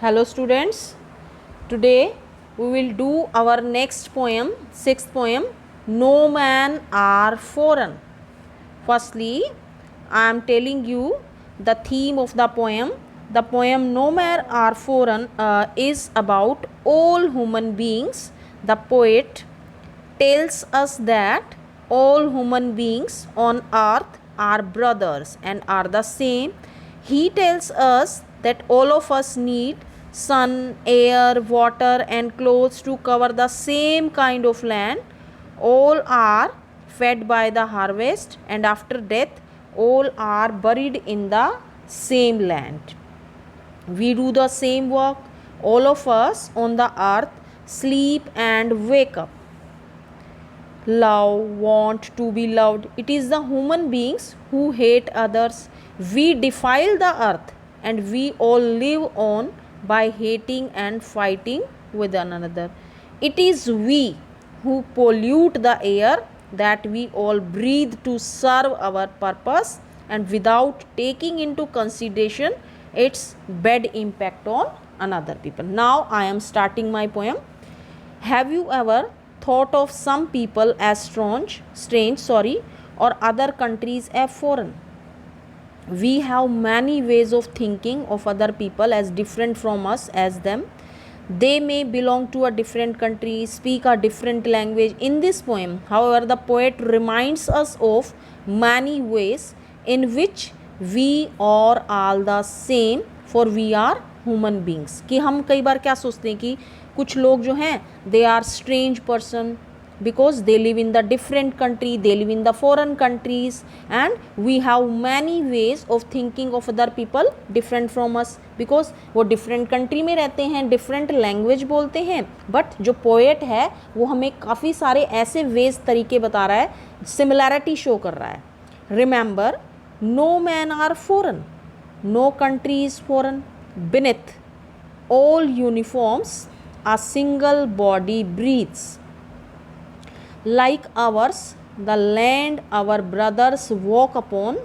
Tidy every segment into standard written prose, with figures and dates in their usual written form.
Hello students, today we will do our next poem, sixth poem, No Man Are Foreign. Firstly, I am telling you the theme of the poem. The poem No Man Are Foreign is about all human beings. The poet tells us that all human beings on earth are brothers and are the same. He tells us that all of us need sun, air, water, and clothes to cover the same kind of land. All are fed by the harvest, and after death, all are buried in the same land. We do the same work. All of us on the earth sleep and wake up. Love, want to be loved. It is the human beings who hate others. We defile the earth and we all live on by hating and fighting with one another. It is we who pollute the air that we all breathe to serve our purpose and without taking into consideration its bad impact on another people. Now I am starting my poem. Have you ever thought of some people as strange, or other countries as foreign? We have many ways of thinking of other people as different from us as them. They may belong to a different country, speak a different language. In this poem, however, the poet reminds us of many ways in which we are all the same, for we are human beings. कि हम कई बार क्या सोचते हैं कि कुछ लोग जो हैं they are strange person because they live in the different country, they live in the foreign countries, and we have many ways of thinking of other people different from us because वो different country में रहते हैं, different language बोलते हैं. But जो poet है वो हमें काफ़ी सारे ऐसे ways तरीके बता रहा है, similarity show कर रहा है. Remember, no man are foreign, no country is foreign. Beneath all uniforms a single body breathes. Like ours, the land our brothers walk upon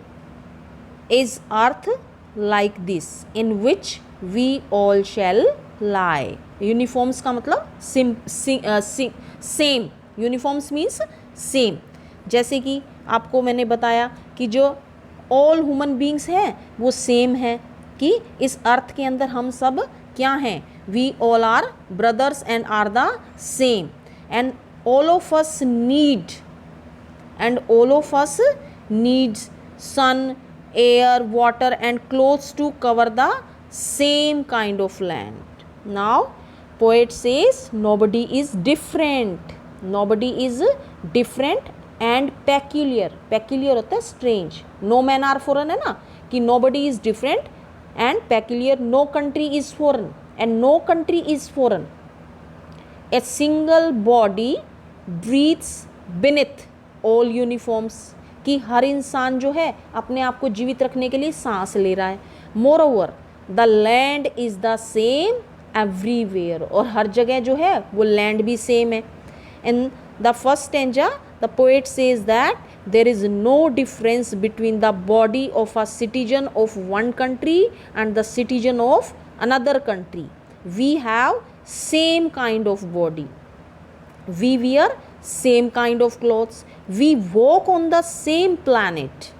is earth like this, in which we all shall lie. Uniforms का मतलब same. Uniforms means same. जैसे कि आपको मैंने बताया कि जो all human beings हैं वो same है, कि इस अर्थ के अंदर हम सब क्या हैं? We all are brothers and are the same, and all of us need sun, air, water and clothes to cover the same kind of land. Now poet says nobody is different and peculiar होता है strange. No man are foreign है ना, कि nobody is different and peculiar. No country is foreign and no country is foreign. A single body breathes beneath all uniforms, कि हर इंसान जो है अपने आप को जीवित रखने के लिए सांस ले रहा है. Moreover, the land is the same everywhere, और हर जगह जो है वो land भी same है. In the first stanza, the poet says that there is no difference between the body of a citizen of one country and the citizen of another country. We have same kind of body. We wear same kind of clothes. We walk on the same planet.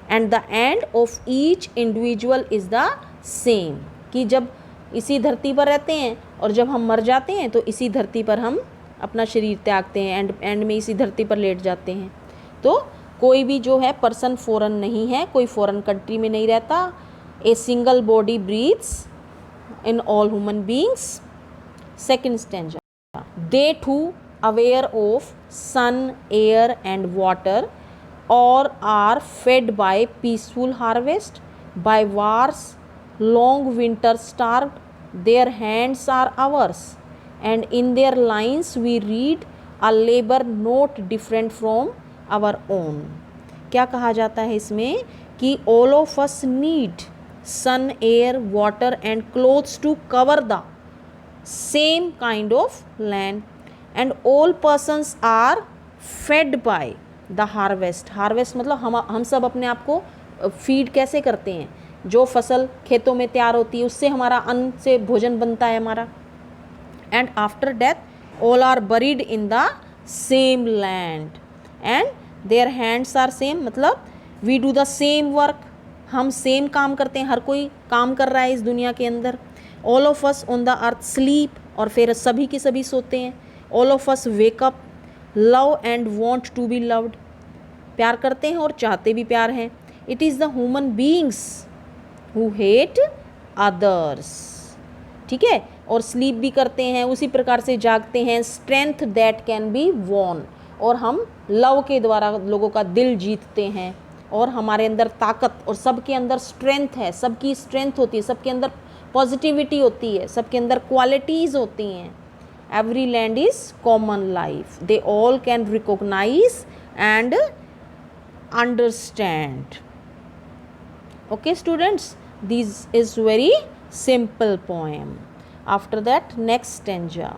And the end of each individual is the same. कि जब इसी धरती पर रहते हैं और जब हम मर जाते हैं तो इसी धरती पर हम अपना शरीर त्यागते हैं, एंड में इसी धरती पर लेट जाते हैं. तो कोई भी जो है पर्सन फॉरेन नहीं है, कोई फॉरेन कंट्री में नहीं रहता. A single body breathes in all human beings. Second stanza, they too aware of sun, air and water, और are fed by peaceful harvest, by wars long winter starved, their hands are ours, and in their lines we read a labor not different from our own. क्या कहा जाता है इसमें कि all of us need sun, air, water and clothes to cover the same kind of land, and all persons are fed by the harvest. Harvest मतलब हम सब अपने आप को फीड कैसे करते हैं जो फसल खेतों में तैयार होती है उससे हमारा अन्न से भोजन बनता है हमारा। And after death all are buried in the same land and their hands are same, मतलब we do the same work, हम सेम काम करते हैं, हर कोई काम कर रहा है इस दुनिया के अंदर। All of us on the earth sleep, और फिर सभी के सभी सोते हैं। All of us wake up, love and want to be loved, प्यार करते हैं और चाहते भी प्यार हैं। It is the human beings who hate others, ठीक है, और स्लीप भी करते हैं, उसी प्रकार से जागते हैं। Strength that can be won, और हम लव के द्वारा लोगों का दिल जीतते हैं, और हमारे अंदर ताकत, और सबके अंदर स्ट्रेंथ है, सबकी स्ट्रेंथ होती है, सबके अंदर पॉजिटिविटी होती है, सबके अंदर क्वालिटीज़ होती हैं। Every land is common life, they all can recognise and understand. Okay students, this is very simple poem. After that next stanza,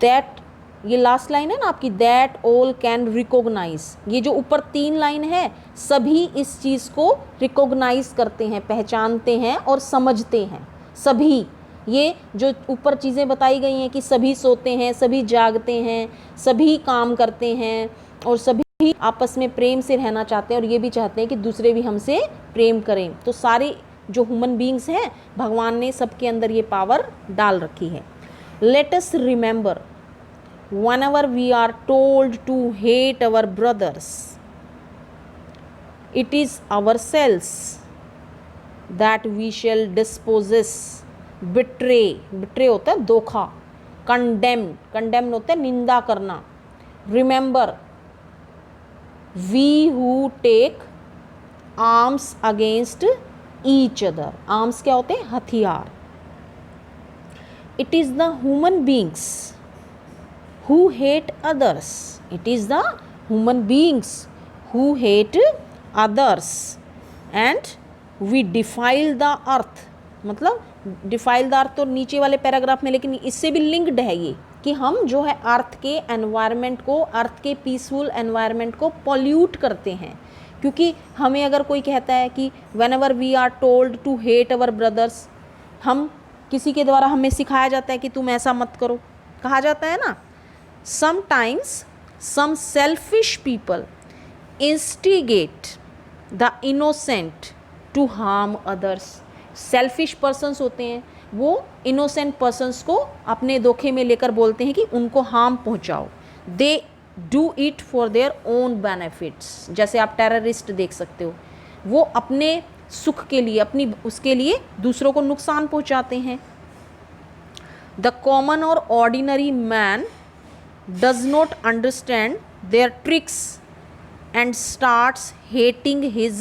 that ये लास्ट लाइन है ना आपकी, दैट ऑल कैन रिकॉग्नाइज, ये जो ऊपर 3 लाइन है सभी इस चीज़ को रिकॉग्नाइज करते हैं, पहचानते हैं और समझते हैं। सभी ये जो ऊपर चीज़ें बताई गई हैं कि सभी सोते हैं, सभी जागते हैं, सभी काम करते हैं, और सभी आपस में प्रेम से रहना चाहते हैं, और ये भी चाहते हैं कि दूसरे भी हमसे प्रेम करें। तो सारे जो ह्यूमन बीइंग्स हैं भगवान ने सबके अंदर ये पावर डाल रखी है। Let us remember whenever we are told to hate our brothers, it is ourselves that we shall dispossess, betray होता है धोखा, condemn होता है निंदा करना, remember we who take arms against each other, arms क्या होते हैं, हथियार। it is the human beings who hate others, it is the human beings who hate others and we defile the earth, मतलब defile the earth तो नीचे वाले paragraph में, लेकिन इससे भी लिंक्ड है ये कि हम जो है अर्थ के एनवायरनमेंट को, अर्थ के पीसफुल एनवायरनमेंट को पॉल्यूट करते हैं। क्योंकि हमें अगर कोई कहता है कि whenever we are told to hate our brothers, हम किसी के द्वारा हमें सिखाया जाता है कि तुम ऐसा मत करो, कहा जाता है ना। Sometimes some selfish people instigate the innocent to harm others. Selfish persons होते हैं, वो innocent persons को अपने धोखे में लेकर बोलते हैं कि उनको harm पहुंचाओ। They do it for their own benefits. जैसे आप टेररिस्ट देख सकते हो, वो अपने सुख के लिए, अपनी उसके लिए दूसरों को नुकसान पहुंचाते हैं। The common or ordinary man does not understand their tricks and starts hating his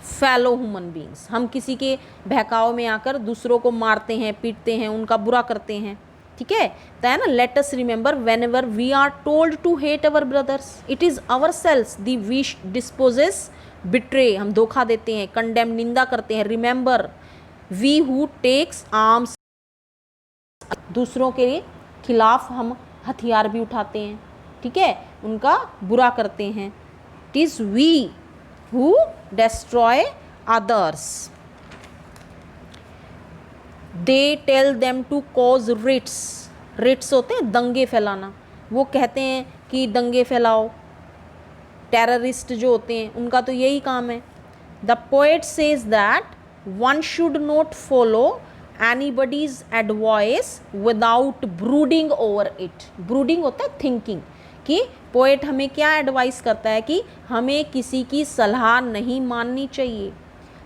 fellow human beings. हम किसी के बहकाव में आकर दूसरों को मारते हैं, पीटते हैं, उनका बुरा करते हैं, ठीक है। तो है ना, let us remember whenever we are told to hate our brothers, it is ourselves the we disposes betray, हम धोखा देते हैं, condemn निंदा करते हैं। remember we who takes arms, दूसरों के खिलाफ हम हथियार भी उठाते हैं, ठीक है, उनका बुरा करते हैं। It is we who destroy others, they tell them to cause riots होते हैं दंगे फैलाना, वो कहते हैं कि दंगे फैलाओ। टेररिस्ट जो होते हैं उनका तो यही काम है। The poet says that one should not follow anybody's advice without brooding over it. brooding होता है थिंकिंग, कि पोएट हमें क्या एडवाइस करता है कि हमें किसी की सलाह नहीं माननी चाहिए।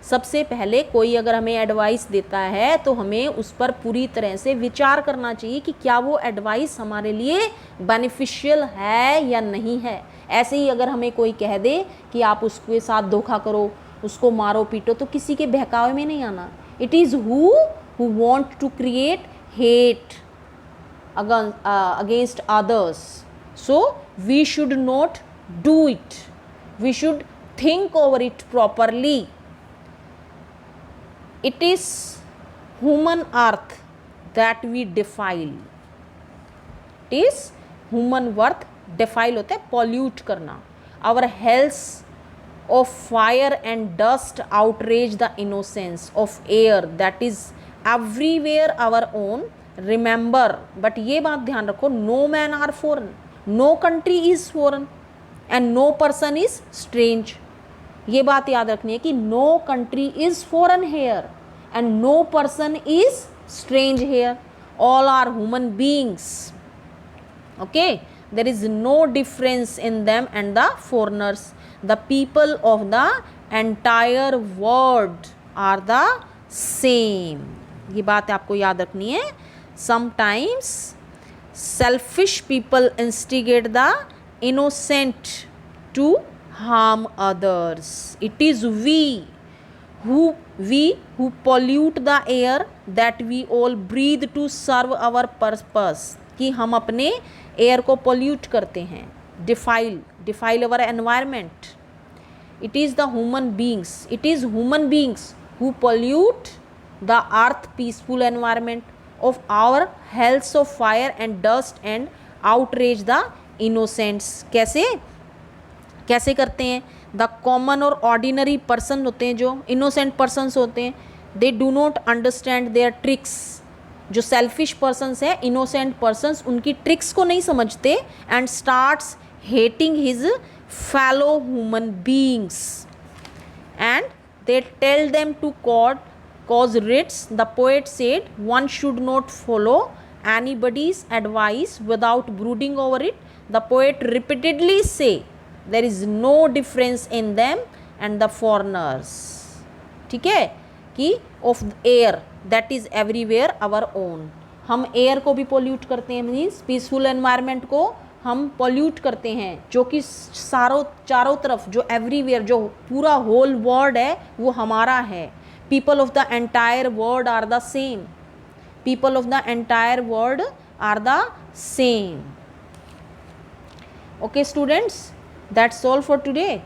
सबसे पहले कोई अगर हमें एडवाइस देता है तो हमें उस पर पूरी तरह से विचार करना चाहिए कि क्या वो एडवाइस हमारे लिए बेनिफिशियल है या नहीं है। ऐसे ही अगर हमें कोई कह दे कि आप उसके साथ धोखा करो, उसको मारो पीटो, तो किसी के बहकावे में नहीं आना। It is who want to create hate against others, so we should not do it, we should think over it properly. It is human earth that we defile, it is human worth, defile होता है pollute करना, our health of fire and dust outrage the innocence of air that is everywhere our own. Remember, but ये बात ध्यान रखो, no man are foreign, no country is foreign and no person is strange. ये बात याद रखनी है कि no country is foreign here and no person is strange here. All are human beings. Okay, there is no difference in them and the foreigners. The people of the entire world are the same. ये बात आपको याद रखनी है. Sometimes selfish people instigate the innocent to harm others. It is we who pollute the air that we all breathe to serve our purpose. कि हम अपने air को पोल्यूट करते हैं, defile our environment. It is the human beings who pollute the earth peaceful environment of our health of fire and dust and outrage the innocents. कैसे करते हैं? The common और ऑर्डिनरी पर्सन होते हैं, जो इनोसेंट पर्सनस होते हैं, they do not understand their tricks. जो सेल्फिश पर्सनस है, इनोसेंट पर्सनस, उनकी ट्रिक्स को नहीं समझते and starts hating his fellow human beings and they tell them to cause writs. The poet said one should not follow anybody's advice without brooding over it. The poet repeatedly say there is no difference in them and the foreigners. ठीक है, कि of air that is everywhere our own. हम air को भी pollute करते हैं, means peaceful environment को हम पोल्यूट करते हैं, जो कि चारों तरफ, जो एवरीवेयर, जो पूरा होल वर्ल्ड है वो हमारा है. People of the entire world are the same. People of the entire world are the same. Okay students, that's all for today.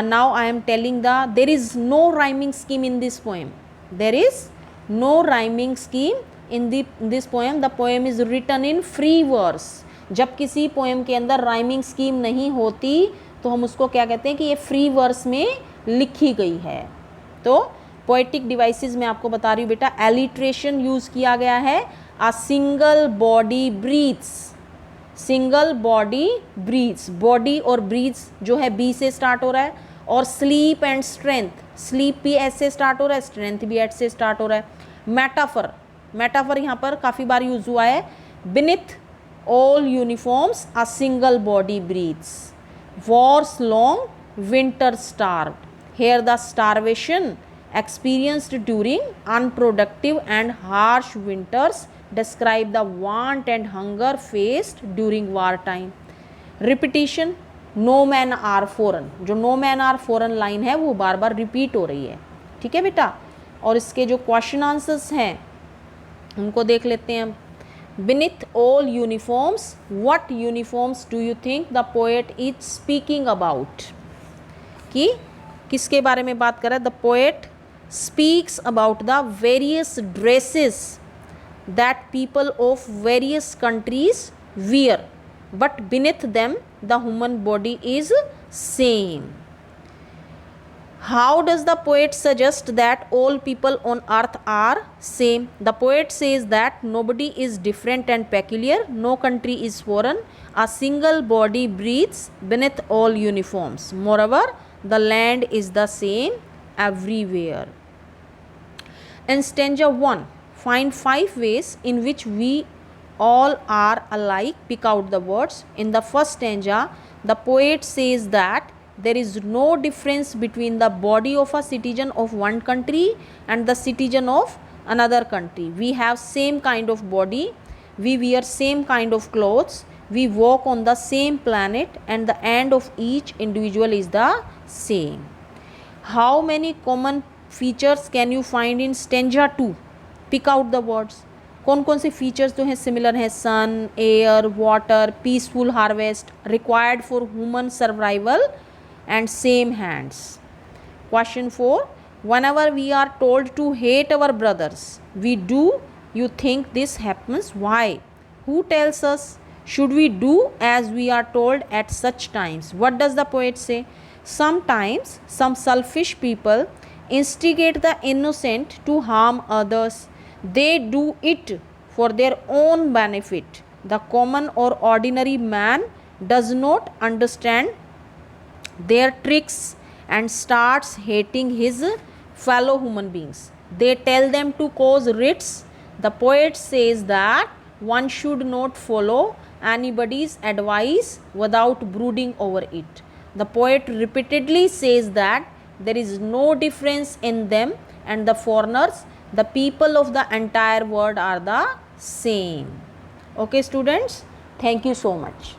Now I am telling there is no rhyming scheme in this poem. There is no rhyming scheme in this poem. The poem is written in free verse. जब किसी poem के अंदर rhyming scheme नहीं होती तो हम उसको क्या कहते हैं कि ये फ्री वर्स में लिखी गई है. तो पोएटिक डिवाइसेस में आपको बता रही हूँ बेटा, एलिट्रेशन यूज़ किया गया है. A single body breathes. Single body breathes, body और ब्रीथ्स जो है बी से स्टार्ट हो रहा है. और स्लीप एंड स्ट्रेंथ, स्लीप भी एस से स्टार्ट हो रहा है, स्ट्रेंथ भी एच से स्टार्ट हो रहा है. मेटाफर यहाँ पर काफ़ी बार यूज़ हुआ है. Beneath all uniforms a single body breathes. Wars long winter starved. Here the starvation experienced during unproductive and harsh winters describe the want and hunger faced during war time. Repetition, no man are foreign. जो no man are foreign line है वो बार बार repeat हो रही है. ठीक है बेटा, और इसके जो क्वेश्चन आंसर्स हैं उनको देख लेते हैं हम. Beneath all uniforms, what uniforms do you think the poet is speaking about? कि किसके बारे में बात कर रहा है? The poet speaks about the various dresses that people of various countries wear, but beneath them the human body is same. How does the poet suggest that all people on earth are same? The poet says that nobody is different and peculiar, no country is foreign, a single body breathes beneath all uniforms. Moreover, the land is the same everywhere. In stanza 1, find 5 ways in which we all are alike. Pick out the words. In the first stanza, the poet says that there is no difference between the body of a citizen of one country and the citizen of another country. We have same kind of body, we wear same kind of clothes, we walk on the same planet, and the end of each individual is the same. How many common features can you find in stanza 2? Pick out the words. कौन कौन से features जो हैं similar हैं? Sun, air, water, peaceful harvest, required for human survival and same hands. Question 4, whenever we are told to hate our brothers, we do you think this happens? Why? Who tells us? Should we do as we are told at such times? What does the poet say? Sometimes some selfish people instigate the innocent to harm others. They do it for their own benefit. The common or ordinary man does not understand their tricks and starts hating his fellow human beings. They tell them to cause rifts. The poet says that one should not follow anybody's advice without brooding over it. The poet repeatedly says that there is no difference in them and the foreigners. The people of the entire world are the same. Okay, students, thank you so much.